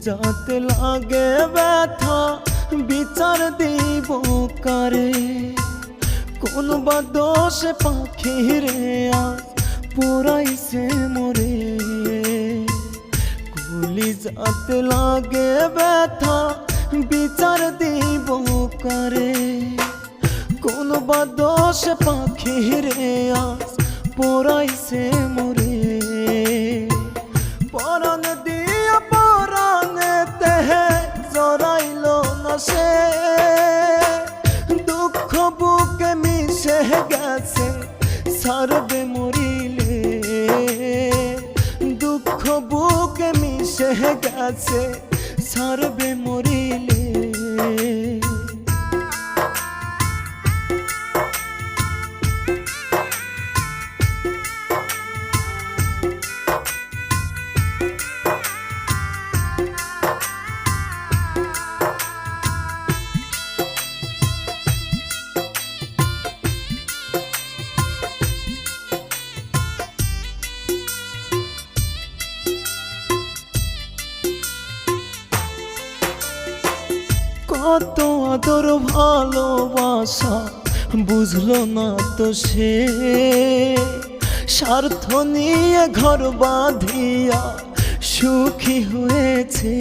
যাতে লাগে ব্যথা বিচার দিব কারে। কোন বা দোষ পাখিরে আজ পুরাইছে মোরে। কুলি যাতে লাগে ব্যথা বিচার দিব কারে। কোন বা দোষ পাখিরে আজ পুরাইছে মোরে। পরাণ দিয়া পরাণেতে জড়াইল না সে। দুঃখ বুকে মিশে গেছে সারবে মরিলে। দুঃখ বুকে মিশে গেছে সারবে মরিলে। কত আদর ভালোবাসা বুঝলো না তো সে। স্বার্থ নিয়ে ঘর বাঁধিয়া সুখী হয়েছে।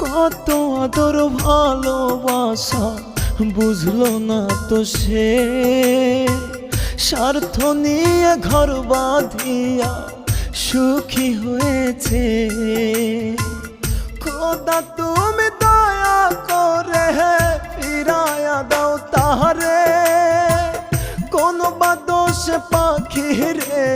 কত আদর ভালোবাসা বুঝলো না তো সে। স্বার্থ নিয়ে ঘর বাঁধিয়া সুখী হয়েছে। খোদা তুমি দয়া করে ফিরায়া দাও তাহারে। কোন বা দোষ পাখিরে